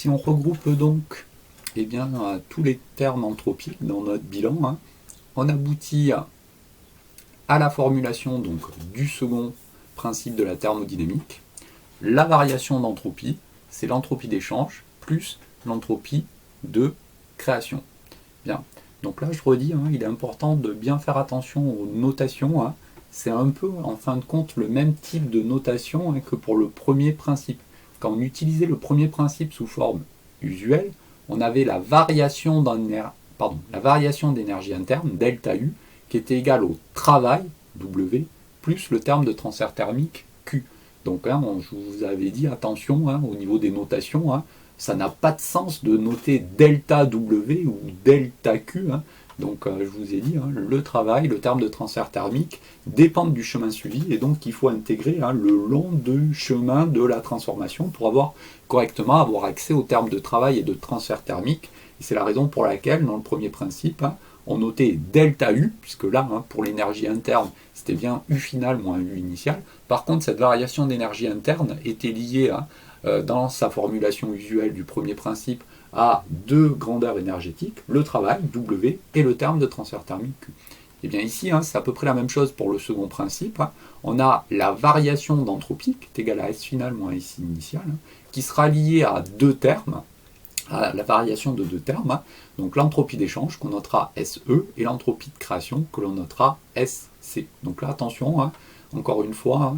si on regroupe donc tous les termes anthropiques dans notre bilan, on aboutit à la formulation donc, du second principe de la thermodynamique. La variation d'entropie, c'est l'entropie d'échange plus l'entropie de création. Bien. Donc là, je redis, il est important de bien faire attention aux notations. C'est un peu, en fin de compte, le même type de notation que pour le premier principe. Quand on utilisait le premier principe sous forme usuelle, on avait la variation d'énergie interne, delta U, qui était égale au travail, W, plus le terme de transfert thermique, Q. Donc, je vous avais dit, attention, au niveau des notations, ça n'a pas de sens de noter delta W ou delta Q. Donc, je vous ai dit, le travail, le terme de transfert thermique dépendent du chemin suivi et donc il faut intégrer le long du chemin de la transformation pour correctement avoir accès au terme de travail et de transfert thermique. Et c'est la raison pour laquelle, dans le premier principe, on notait delta U, puisque là, pour l'énergie interne, c'était bien U final moins U initial. Par contre, cette variation d'énergie interne était liée dans sa formulation usuelle du premier principe à deux grandeurs énergétiques, le travail, W, et le terme de transfert thermique, Q. Et bien ici, c'est à peu près la même chose pour le second principe. On a la variation d'entropie, qui est égale à S final moins S initial, qui sera liée à deux termes, à la variation de deux termes, donc l'entropie d'échange qu'on notera SE et l'entropie de création que l'on notera SC. Donc là, attention, encore une fois,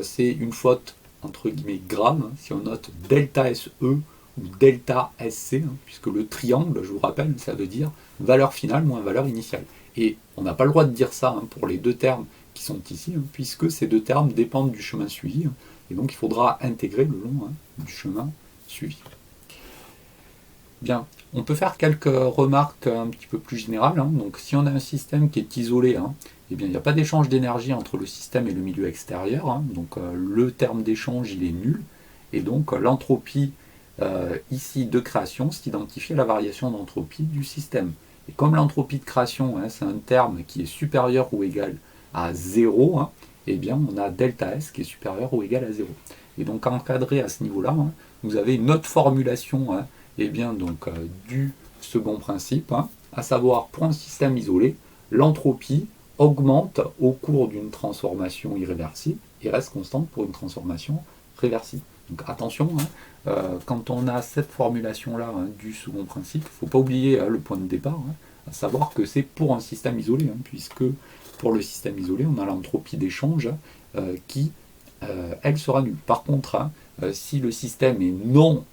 c'est une faute entre guillemets grave si on note delta SE ou delta SC, puisque le triangle, je vous rappelle, ça veut dire valeur finale moins valeur initiale. Et on n'a pas le droit de dire ça pour les deux termes qui sont ici, puisque ces deux termes dépendent du chemin suivi, et donc il faudra intégrer le long du chemin suivi. Bien, on peut faire quelques remarques un petit peu plus générales. Donc, si on a un système qui est isolé, il n'y a pas d'échange d'énergie entre le système et le milieu extérieur. Donc, le terme d'échange, il est nul. Et donc, l'entropie ici de création s'identifie à la variation d'entropie du système. Et comme l'entropie de création, c'est un terme qui est supérieur ou égal à 0, on a delta S qui est supérieur ou égal à 0. Et donc, encadré à ce niveau-là, vous avez une autre formulation du second principe, à savoir pour un système isolé, l'entropie augmente au cours d'une transformation irréversible et reste constante pour une transformation réversible. Donc attention, quand on a cette formulation-là du second principe, il ne faut pas oublier le point de départ, à savoir que c'est pour un système isolé, puisque pour le système isolé, on a l'entropie d'échange qui, elle, sera nulle. Par contre, si le système est non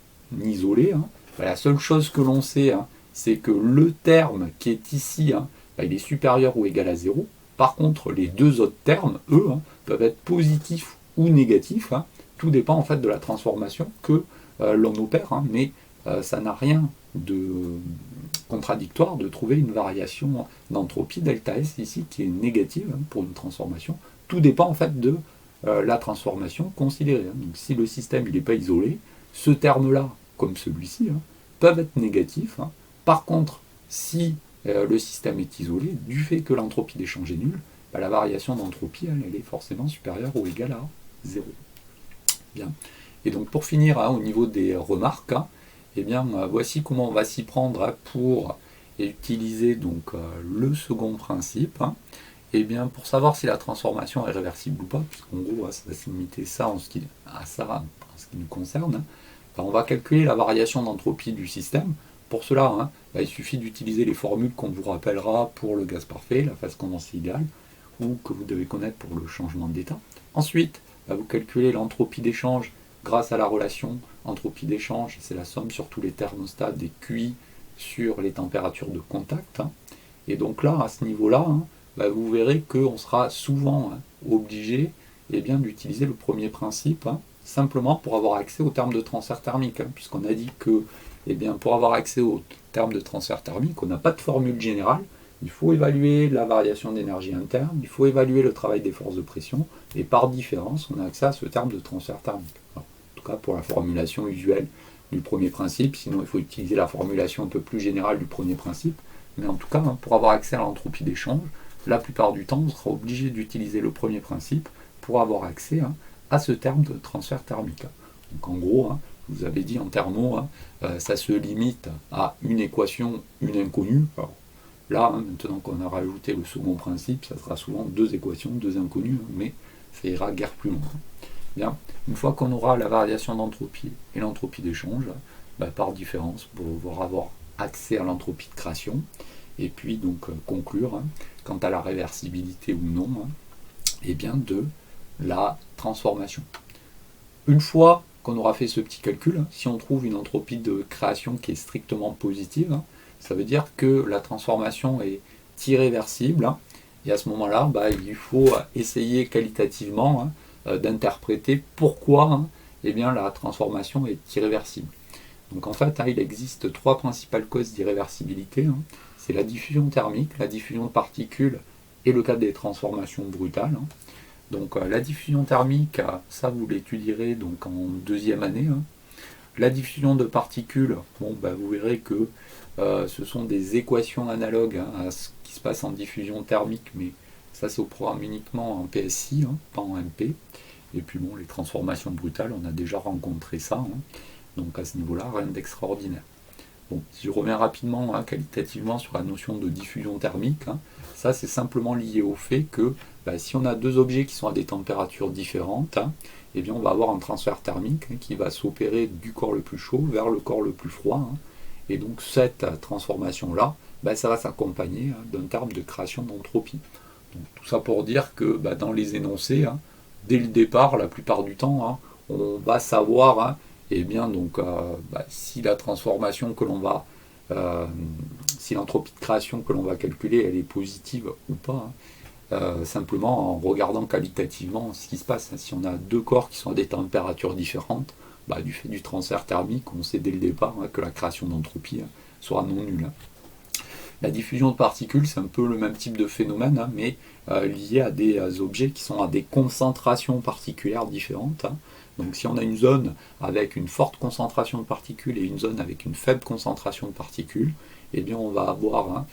isolé, la seule chose que l'on sait, c'est que le terme qui est ici, il est supérieur ou égal à 0. Par contre, les deux autres termes, eux, peuvent être positifs ou négatifs. Tout dépend en fait de la transformation que l'on opère, mais ça n'a rien de contradictoire de trouver une variation d'entropie delta S ici qui est négative pour une transformation. Tout dépend en fait de la transformation considérée. Donc si le système n'est pas isolé, ce terme-là, comme celui-ci, peuvent être négatifs. Par contre, si le système est isolé, du fait que l'entropie d'échange est nulle, la variation d'entropie, elle est forcément supérieure ou égale à 0. Bien. Et donc pour finir, au niveau des remarques, voici comment on va s'y prendre pour utiliser donc, le second principe. Pour savoir si la transformation est réversible ou pas, puisqu'en gros, ça va se limiter en ce qui nous concerne, on va calculer la variation d'entropie du système. Pour cela, il suffit d'utiliser les formules qu'on vous rappellera pour le gaz parfait, la phase condensée idéale, ou que vous devez connaître pour le changement d'état. Ensuite, vous calculez l'entropie d'échange grâce à la relation entropie d'échange, c'est la somme sur tous les thermostats des QI sur les températures de contact. Et donc là, à ce niveau-là, vous verrez qu'on sera souvent obligé d'utiliser le premier principe, simplement pour avoir accès au terme de transfert thermique, puisqu'on a dit que pour avoir accès au terme de transfert thermique, on n'a pas de formule générale, il faut évaluer la variation d'énergie interne, il faut évaluer le travail des forces de pression, et par différence, on a accès à ce terme de transfert thermique. Alors, en tout cas, pour la formulation usuelle du premier principe, sinon il faut utiliser la formulation un peu plus générale du premier principe, mais en tout cas, pour avoir accès à l'entropie d'échange, la plupart du temps, on sera obligé d'utiliser le premier principe pour avoir accès à ce terme de transfert thermique. Donc en gros, vous avez dit en thermo, ça se limite à une équation, une inconnue. Alors, là, maintenant qu'on a rajouté le second principe, ça sera souvent deux équations, deux inconnues, mais ça ira guère plus loin. Bien, une fois qu'on aura la variation d'entropie et l'entropie d'échange, par différence, pour pouvoir avoir accès à l'entropie de création, et puis donc conclure quant à la réversibilité ou non de la transformation. Une fois qu'on aura fait ce petit calcul, si on trouve une entropie de création qui est strictement positive, ça veut dire que la transformation est irréversible, et à ce moment-là, il faut essayer qualitativement d'interpréter pourquoi la transformation est irréversible. Donc en fait, il existe trois principales causes d'irréversibilité. C'est la diffusion thermique, la diffusion de particules et le cas des transformations brutales. Donc la diffusion thermique, ça vous l'étudierez donc en deuxième année. La diffusion de particules, vous verrez que ce sont des équations analogues à ce qui se passe en diffusion thermique, mais ça c'est au programme uniquement en PSI, pas en MP. Et puis les transformations brutales, on a déjà rencontré ça. Donc à ce niveau-là, rien d'extraordinaire. Bon, si je reviens rapidement qualitativement sur la notion de diffusion thermique, ça c'est simplement lié au fait que si on a deux objets qui sont à des températures différentes, on va avoir un transfert thermique qui va s'opérer du corps le plus chaud vers le corps le plus froid. Et donc cette transformation-là, ça va s'accompagner d'un terme de création d'entropie. Donc tout ça pour dire que dans les énoncés, dès le départ, la plupart du temps, on va savoir si la transformation que l'on va, si l'entropie de création que l'on va calculer, elle est positive ou pas, simplement en regardant qualitativement ce qui se passe. Si on a deux corps qui sont à des températures différentes, du fait du transfert thermique, on sait dès le départ que la création d'entropie sera non nulle. La diffusion de particules, c'est un peu le même type de phénomène, mais lié à des objets qui sont à des concentrations particulières différentes. Donc si on a une zone avec une forte concentration de particules et une zone avec une faible concentration de particules, on va avoir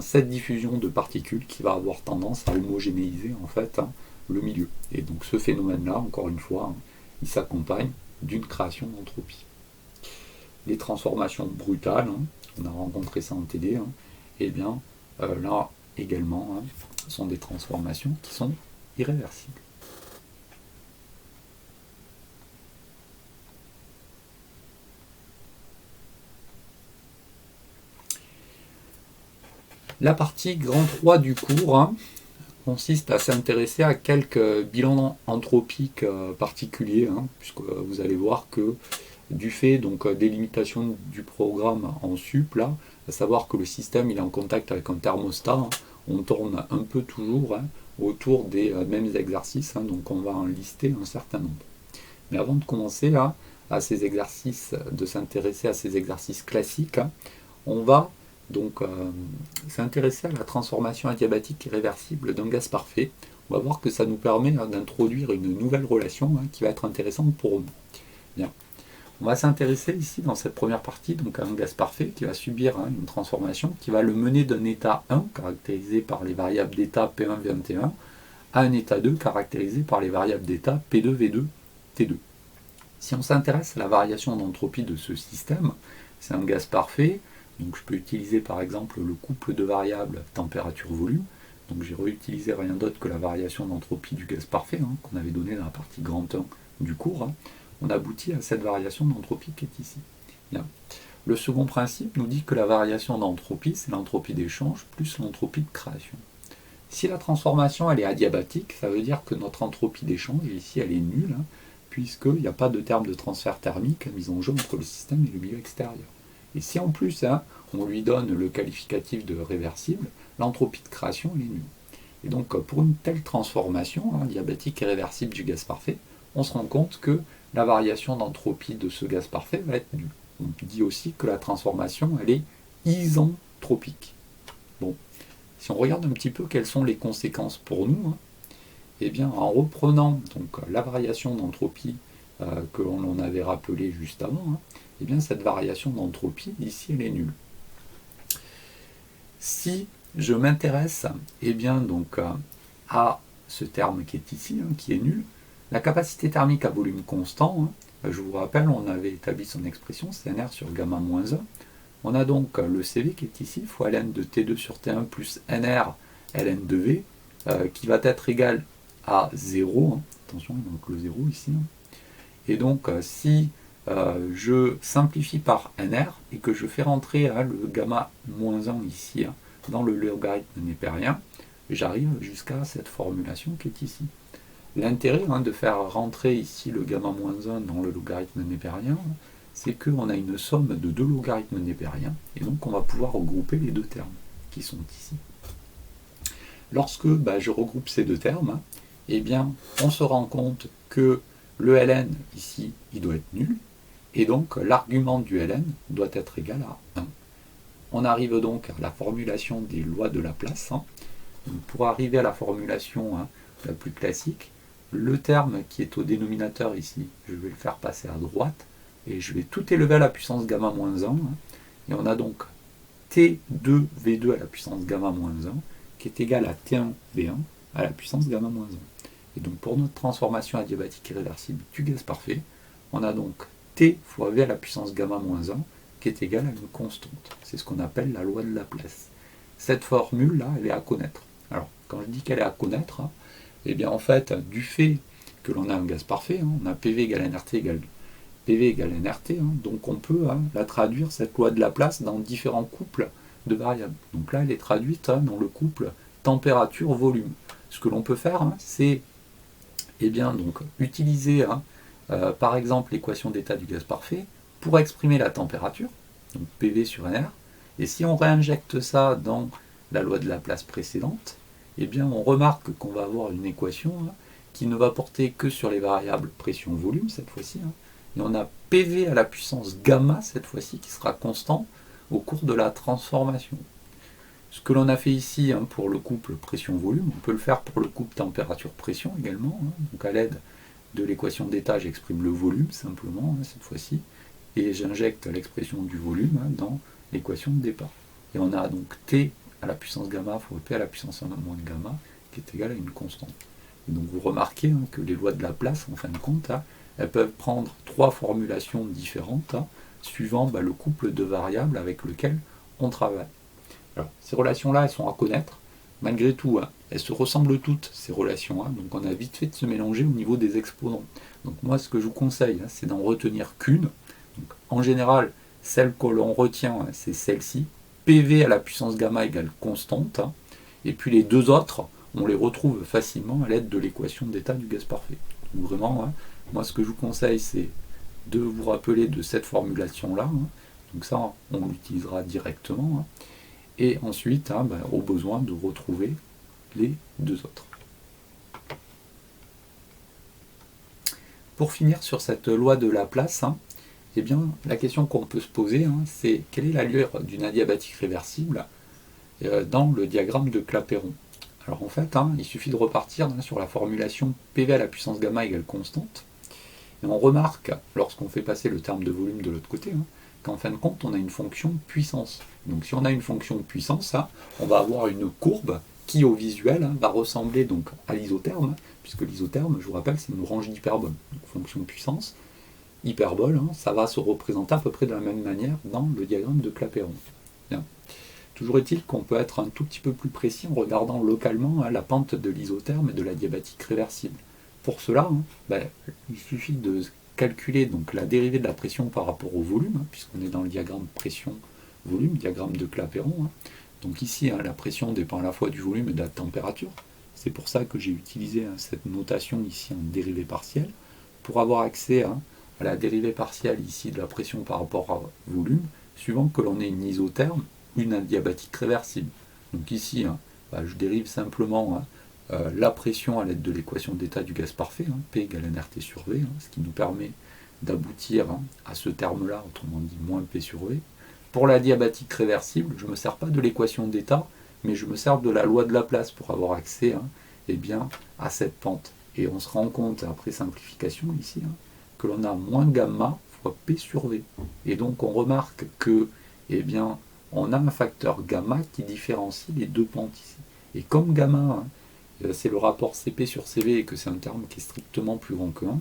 cette diffusion de particules qui va avoir tendance à homogénéiser en fait le milieu. Et donc ce phénomène-là, encore une fois, il s'accompagne d'une création d'entropie. Les transformations brutales, on a rencontré ça en TD, là également, sont des transformations qui sont irréversibles. La partie grand 3 du cours consiste à s'intéresser à quelques bilans anthropiques particuliers, puisque vous allez voir que du fait des limitations du programme en sup, là, à savoir que le système il est en contact avec un thermostat, on tourne un peu toujours autour des mêmes exercices, donc on va en lister un certain nombre. Mais avant de commencer à ces exercices, de s'intéresser à ces exercices classiques, on va donc s'intéresser à la transformation adiabatique irréversible d'un gaz parfait. On va voir que ça nous permet d'introduire une nouvelle relation qui va être intéressante pour nous. Bien. On va s'intéresser ici dans cette première partie à un gaz parfait qui va subir une transformation qui va le mener d'un état 1 caractérisé par les variables d'état P1, V1, à un état 2 caractérisé par les variables d'état P2, V2, T2. Si on s'intéresse à la variation d'entropie de ce système, c'est un gaz parfait. Donc je peux utiliser par exemple le couple de variables température-volume. Donc j'ai réutilisé rien d'autre que la variation d'entropie du gaz parfait qu'on avait donné dans la partie grand 1 du cours. On aboutit à cette variation d'entropie qui est ici. Bien. Le second principe nous dit que la variation d'entropie, c'est l'entropie d'échange plus l'entropie de création. Si la transformation elle est adiabatique, ça veut dire que notre entropie d'échange ici elle est nulle, puisqu'il n'y a pas de terme de transfert thermique mis en jeu entre le système et le milieu extérieur. Et si en plus on lui donne le qualificatif de réversible, l'entropie de création elle est nulle. Et donc pour une telle transformation adiabatique et réversible du gaz parfait, on se rend compte que la variation d'entropie de ce gaz parfait va être nulle. On dit aussi que la transformation elle est isentropique. Bon, si on regarde un petit peu quelles sont les conséquences pour nous, en reprenant la variation d'entropie que l'on avait rappelée juste avant, cette variation d'entropie, ici, elle est nulle. Si je m'intéresse à ce terme qui est ici, qui est nul, La capacité thermique à volume constant, je vous rappelle, on avait établi son expression, c'est Nr sur gamma moins 1. On a donc le CV qui est ici, fois ln de T2 sur T1 plus Nr ln de V, qui va être égal à 0. Attention, il manque le 0 ici. Et donc, si je simplifie par Nr et que je fais rentrer le gamma moins 1 ici dans le logarithme népérien, j'arrive jusqu'à cette formulation qui est ici. L'intérêt de faire rentrer ici le gamma moins 1 dans le logarithme népérien, c'est qu'on a une somme de deux logarithmes népériens, et donc on va pouvoir regrouper les deux termes qui sont ici. Lorsque je regroupe ces deux termes, eh bien, on se rend compte que le ln, ici, il doit être nul, et donc l'argument du ln doit être égal à 1. On arrive donc à la formulation des lois de Laplace. Donc, pour arriver à la formulation la plus classique, le terme qui est au dénominateur ici, je vais le faire passer à droite, et je vais tout élever à la puissance gamma moins 1, et on a donc T2V2 à la puissance gamma moins 1, qui est égal à T1V1 à la puissance gamma moins 1. Et donc pour notre transformation adiabatique irréversible du gaz parfait, on a donc T fois V à la puissance gamma moins 1, qui est égal à une constante. C'est ce qu'on appelle la loi de Laplace. Cette formule-là, elle est à connaître. Alors, quand je dis qu'elle est à connaître, eh bien en fait, du fait que l'on a un gaz parfait, on a PV égale NRT égale PV égale NRT, donc on peut la traduire, cette loi de Laplace, dans différents couples de variables. Donc là, elle est traduite dans le couple température-volume. Ce que l'on peut faire, c'est donc utiliser par exemple l'équation d'état du gaz parfait pour exprimer la température, donc PV sur NR, et si on réinjecte ça dans la loi de Laplace précédente, eh bien on remarque qu'on va avoir une équation qui ne va porter que sur les variables pression-volume cette fois-ci, et on a PV à la puissance gamma cette fois-ci qui sera constant au cours de la transformation. Ce que l'on a fait ici pour le couple pression-volume, on peut le faire pour le couple température-pression également. Donc à l'aide de l'équation d'état, j'exprime le volume simplement cette fois-ci, et j'injecte l'expression du volume dans l'équation de départ. Et on a donc T à la puissance gamma fois P à la puissance 1 moins gamma qui est égal à une constante. Et donc vous remarquez que les lois de Laplace, en fin de compte, elles peuvent prendre trois formulations différentes suivant le couple de variables avec lequel on travaille. Alors, ces relations-là, elles sont à connaître. Malgré tout, elles se ressemblent toutes, ces relations. Donc on a vite fait de se mélanger au niveau des exposants. Donc moi, ce que je vous conseille, c'est d'en retenir qu'une. En général, celle que l'on retient, c'est celle-ci. PV à la puissance gamma égale constante. Et puis les deux autres, on les retrouve facilement à l'aide de l'équation d'état du gaz parfait. Donc vraiment, moi ce que je vous conseille, c'est de vous rappeler de cette formulation-là. Donc ça, on l'utilisera directement. Et ensuite, au besoin de retrouver les deux autres. Pour finir sur cette loi de Laplace, eh bien, la question qu'on peut se poser, c'est quelle est l'allure d'une adiabatique réversible dans le diagramme de Clapeyron. Alors en fait, il suffit de repartir sur la formulation PV à la puissance gamma égale constante. Et on remarque, lorsqu'on fait passer le terme de volume de l'autre côté, qu'en fin de compte, on a une fonction puissance. Donc si on a une fonction puissance, on va avoir une courbe qui, au visuel, va ressembler donc à l'isotherme, puisque l'isotherme, je vous rappelle, c'est une range d'hyperboles. Donc fonction puissance, hyperbole, ça va se représenter à peu près de la même manière dans le diagramme de Clapeyron. Bien. Toujours est-il qu'on peut être un tout petit peu plus précis en regardant localement la pente de l'isotherme et de la diabatique réversible. Pour cela, il suffit de calculer donc la dérivée de la pression par rapport au volume, puisqu'on est dans le diagramme pression-volume, diagramme de Clapeyron. Donc ici, la pression dépend à la fois du volume et de la température. C'est pour ça que j'ai utilisé cette notation ici en dérivée partielle, pour avoir accès à la dérivée partielle ici de la pression par rapport au volume, suivant que l'on ait une isotherme ou une adiabatique réversible. Donc ici, je dérive simplement la pression à l'aide de l'équation d'état du gaz parfait, P égale nRT sur V, ce qui nous permet d'aboutir à ce terme-là, autrement dit moins P sur V. Pour la diabatique réversible, je ne me sers pas de l'équation d'état, mais je me sers de la loi de Laplace pour avoir accès à cette pente. Et on se rend compte, après simplification ici, que l'on a moins gamma fois P sur V. Et donc on remarque que, on a un facteur gamma qui différencie les deux pentes ici. Et comme gamma c'est le rapport CP sur CV et que c'est un terme qui est strictement plus grand que 1.